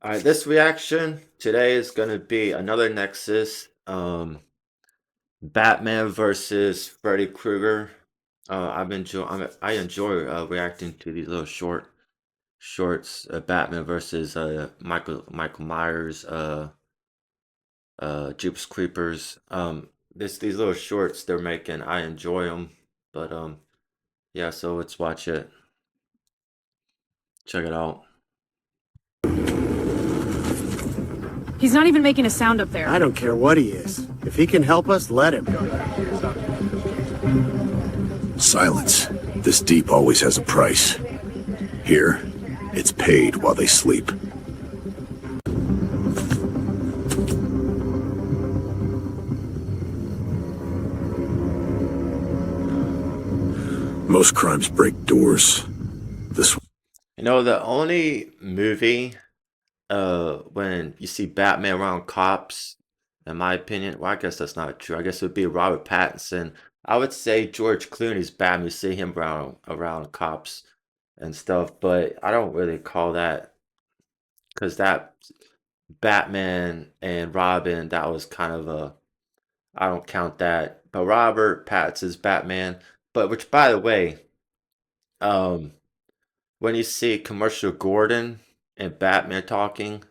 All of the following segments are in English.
All right, this reaction today is gonna be another Nexus, Batman versus Freddy Krueger. I enjoy reacting to these little shorts. Batman versus Michael Myers, Jeepers Creepers. These little shorts they're making, I enjoy them. But yeah. So let's watch it. Check it out. He's not even making a sound up there. I don't care what he is. If he can help us, let him. Silence. This deep always has a price. Here, it's paid while they sleep. Most crimes break doors. This one. You know, the only movie when you see Batman around cops, in my opinion, well, I guess that's not true. I guess it would be Robert Pattinson. I would say George Clooney's Batman. You see him around cops and stuff, but I don't really call that, because that Batman and Robin, that was kind of a, I don't count that. But Robert Pattinson's Batman, but which, by the way, um, when you see Commercial Gordon and Batman talking,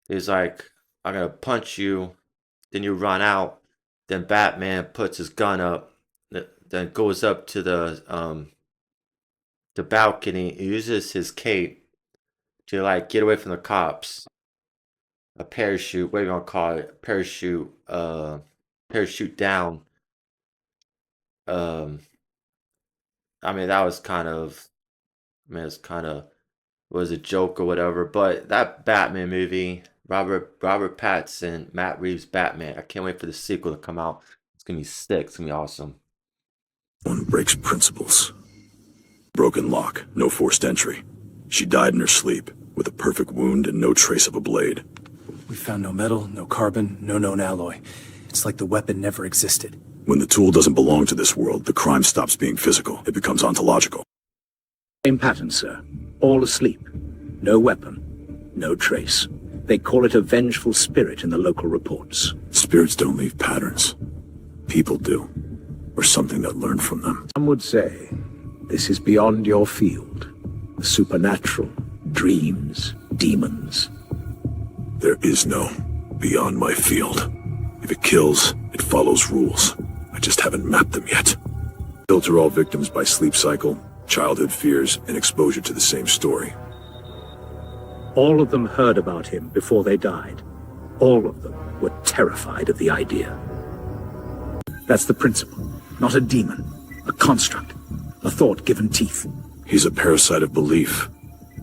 he's like, "I'm gonna punch you," then you run out. Then Batman puts his gun up, then goes up to the balcony, uses his cape to like get away from the cops. A parachute, what are you gonna call it? Parachute down. Um, I mean that was kind of, I mean it's kind of was a joke or whatever. But that Batman movie, Robert Pattinson, Matt Reeves Batman. I can't wait for the sequel to come out. It's gonna be sick. It's gonna be awesome. One breaks principles. Broken lock, no forced entry. She died in her sleep, with a perfect wound and no trace of a blade. We found no metal, no carbon, no known alloy. It's like the weapon never existed. When the tool doesn't belong to this world, the crime stops being physical. It becomes ontological. Same pattern, sir. All asleep. No weapon. No trace. They call it a vengeful spirit in the local reports. Spirits don't leave patterns. People do. Or something that learned from them. Some would say this is beyond your field. The supernatural, dreams, demons. There is no beyond my field. If it kills, it follows rules. I just haven't mapped them yet. Filter all victims by sleep cycle, childhood fears, and exposure to the same story. All of them heard about him before they died. All of them were terrified of the idea. That's the principle. Not a demon, a construct, a thought given teeth. He's a parasite of belief.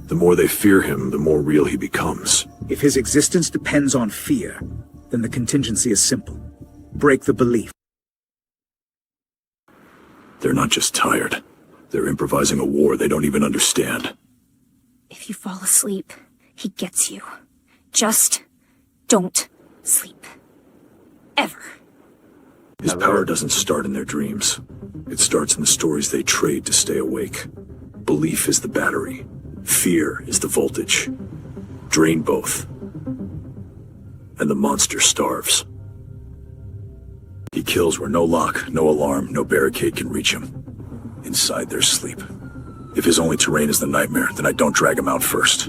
The more they fear him, the more real he becomes. If his existence depends on fear, then the contingency is simple. Break the belief. They're not just tired. They're improvising a war they don't even understand. If you fall asleep, he gets you. Just don't sleep. Ever. His power doesn't start in their dreams. It starts in the stories they trade to stay awake. Belief is the battery. Fear is the voltage. Drain both. And the monster starves. He kills where no lock, no alarm, no barricade can reach him. Inside their sleep. If his only terrain is the nightmare, then I don't drag him out first.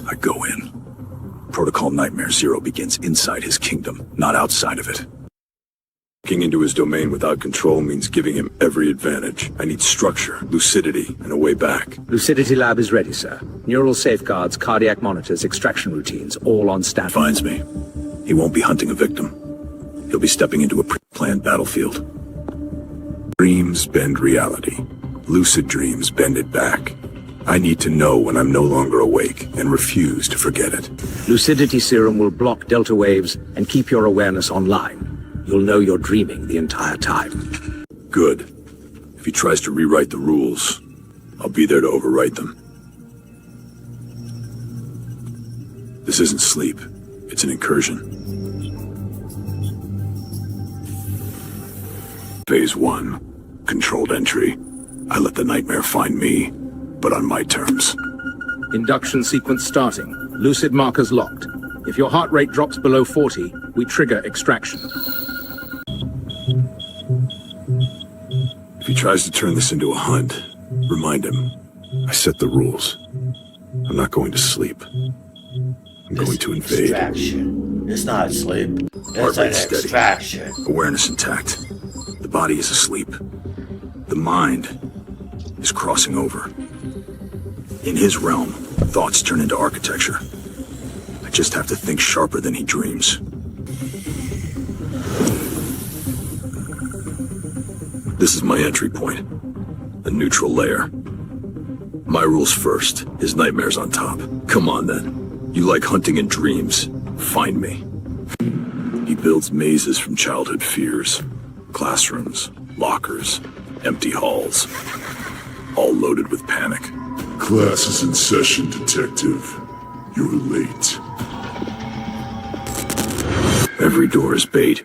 I go in. Protocol Nightmare Zero begins inside his kingdom, not outside of it. Walking into his domain without control means giving him every advantage. I need structure, lucidity, and a way back. Lucidity Lab is ready, sir. Neural safeguards, cardiac monitors, extraction routines, all on standby. Finds me. He won't be hunting a victim. He'll be stepping into a pre-planned battlefield. Dreams bend reality. Lucid dreams bend it back. I need to know when I'm no longer awake and refuse to forget it. Lucidity Serum will block delta waves and keep your awareness online. You'll know you're dreaming the entire time. Good. If he tries to rewrite the rules, I'll be there to overwrite them. This isn't sleep. It's an incursion. Phase 1. Controlled entry. I let the nightmare find me, but on my terms. Induction sequence starting. Lucid markers locked. If your heart rate drops below 40, we trigger extraction. If he tries to turn this into a hunt, remind him. I set the rules. I'm not going to sleep. I'm going to invade. Extraction. It's not sleep. Heart It's an rate steady. extraction. Awareness intact. The body is asleep. The mind is crossing over. In his realm, thoughts turn into architecture. I just have to think sharper than he dreams. This is my entry point. A neutral layer. My rules first, his nightmares on top. Come on then. You like hunting in dreams. Find me. He builds mazes from childhood fears. Classrooms, lockers, empty halls. All loaded with panic. Class is in session, Detective. You're late. Every door is bait.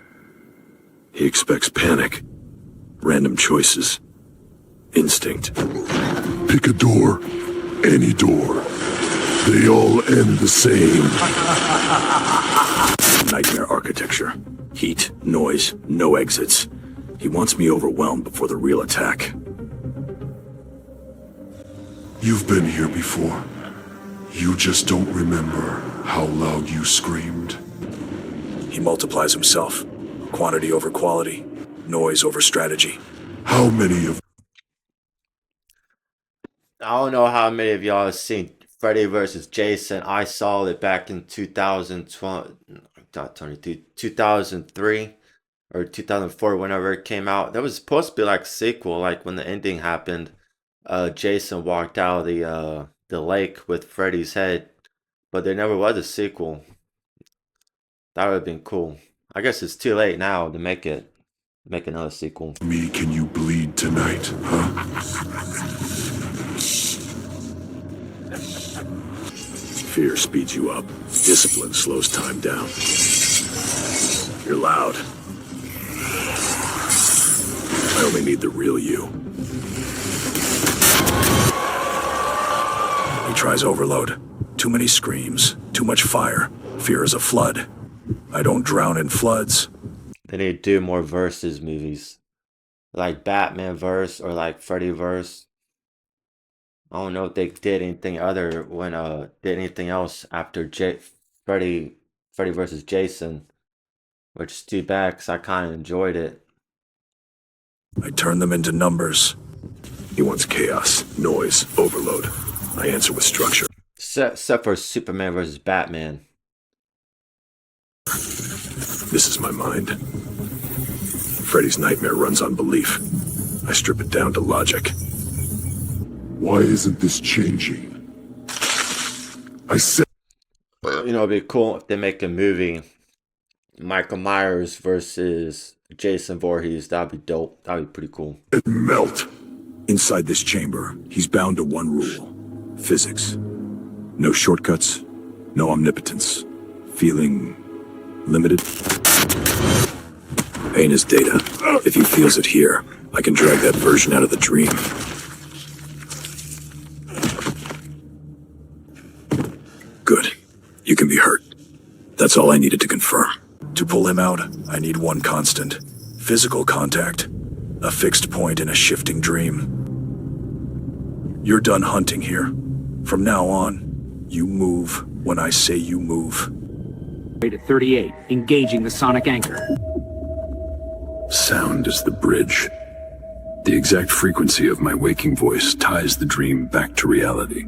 He expects panic. Random choices. Instinct. Pick a door. Any door. They all end the same. Nightmare architecture. Heat, noise, no exits. He wants me overwhelmed before the real attack. You've been here before. You just don't remember how loud you screamed. He multiplies himself. Quantity over quality. Noise over strategy. How many of I don't know how many of y'all have seen Freddy vs. Jason. I saw it back in 2020, not 2003 or 2004, whenever it came out. That was supposed to be like a sequel, like when the ending happened. Jason walked out of the lake with Freddy's head, but there never was a sequel. That would have been cool. I guess it's too late now to make another sequel. me can you bleed tonight, huh? Fear speeds you up. Discipline slows time down. You're loud. I only need the real you. He tries overload. Too many screams. Too much fire. Fear is a flood. I don't drown in floods. They need to do more versus movies, like Batman verse or like Freddy verse. I don't know if they did anything else after Freddy versus Jason, which is too bad because I kind of enjoyed it. I turn them into numbers. He wants chaos, noise, overload. I answer with structure. Except for Superman versus Batman. This is my mind. Freddy's nightmare runs on belief. I strip it down to logic. Why isn't this changing? I said You know, it'd be cool if they make a movie, Michael Myers versus Jason Voorhees. That'd be dope. That'd be pretty cool. melt. Inside this chamber, he's bound to one rule. Physics. No shortcuts, no omnipotence. Feeling limited? Pain is data. If he feels it here, I can drag that version out of the dream. Good. You can be hurt. That's all I needed to confirm. To pull him out, I need one constant. Physical contact. A fixed point in a shifting dream. You're done hunting here. From now on, you move when I say you move. Rate at 38, engaging the sonic anchor. Sound is the bridge. The exact frequency of my waking voice ties the dream back to reality.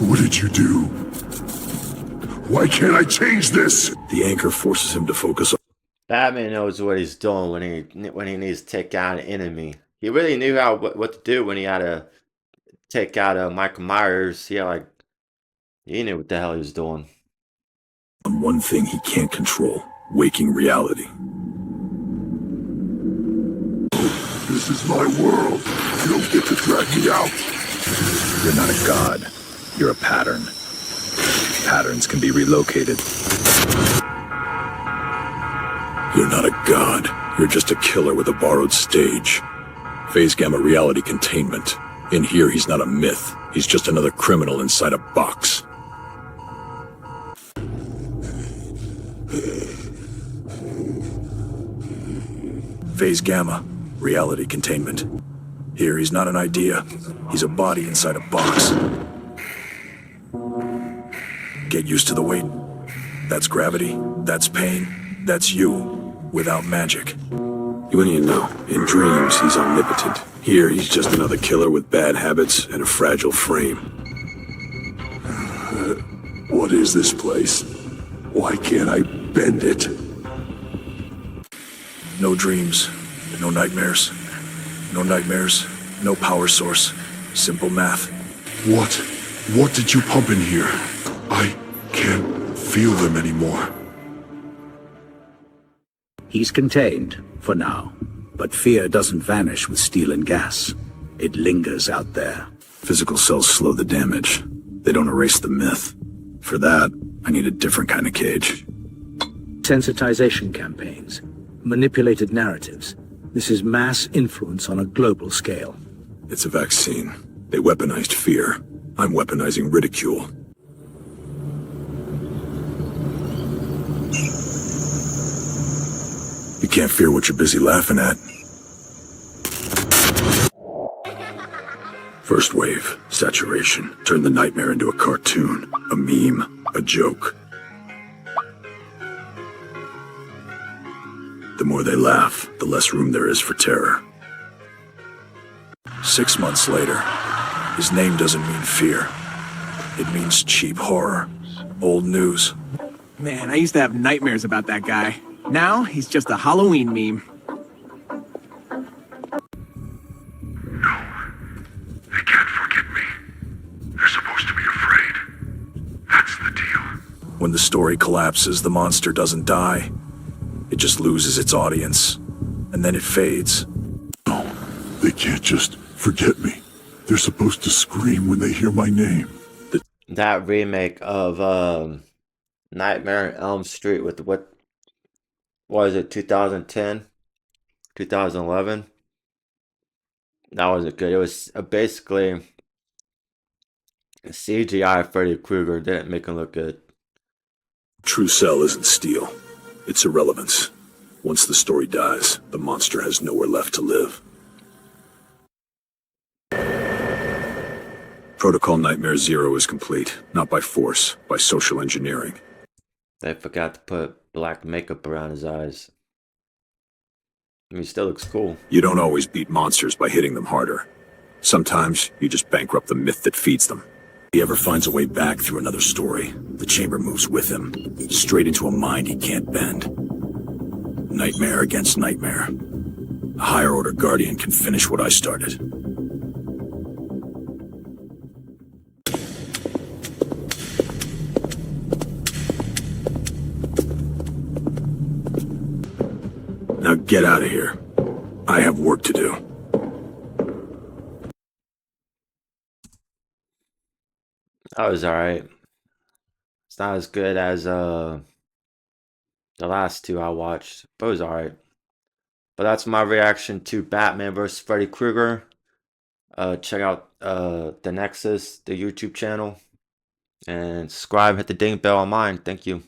What did you do? Why can't I change this? The anchor forces him to focus on Batman knows what he's doing when he needs to take out an enemy. He really knew what to do when he had to take out Michael Myers. He knew what the hell he was doing. one thing he can't control, waking reality. This is my world. You don't get to drag me out. You're not a god. You're a pattern. Patterns can be relocated. You're not a god. You're just a killer with a borrowed stage. Phase gamma reality containment. In here, he's not a myth. He's just another criminal inside a box. Phase Gamma, reality containment. Here, he's not an idea. He's a body inside a box. Get used to the weight. That's gravity. That's pain. That's you, without magic. You ain't know. In dreams, he's omnipotent. Here, he's just another killer with bad habits and a fragile frame. What is this place? Why can't I bend it? No dreams. No nightmares. No nightmares. No power source. Simple math. What? What did you pump in here? I can't feel them anymore. He's contained, for now. But fear doesn't vanish with steel and gas. It lingers out there. Physical cells slow the damage. They don't erase the myth. For that, I need a different kind of cage. Sensitization campaigns, manipulated narratives. This is mass influence on a global scale. It's a vaccine. They weaponized fear. I'm weaponizing ridicule. You can't fear what you're busy laughing at. First wave, saturation. Turn the nightmare into a cartoon, a meme, a joke. The more they laugh, the less room there is for terror. 6 months later, his name doesn't mean fear. It means cheap horror. Old news. Man, I used to have nightmares about that guy. Now, he's just a Halloween meme. They can't forget me. They're supposed to be afraid. That's the deal. When the story collapses, the monster doesn't die. It just loses its audience. And then it fades. No, they can't just forget me. They're supposed to scream when they hear my name. That remake of Nightmare on Elm Street with what was it, 2010, 2011? That wasn't good. It was basically CGI Freddy Krueger. Didn't make him look good. True cell isn't steel. It's irrelevance. Once the story dies, the monster has nowhere left to live. Protocol Nightmare Zero is complete, not by force, by social engineering. They forgot to put black makeup around his eyes. I mean, he still looks cool. You don't always beat monsters by hitting them harder. Sometimes you just bankrupt the myth that feeds them. If he ever finds a way back through another story, the chamber moves with him, straight into a mind he can't bend. Nightmare against nightmare. A higher order guardian can finish what I started. Now get out of here. I have work to do. That was alright. It's not as good as the last two I watched, but it was alright. But that's my reaction to Batman vs. Freddy Krueger. Check out the Nexus, the YouTube channel, and subscribe, hit the ding bell on mine. Thank you.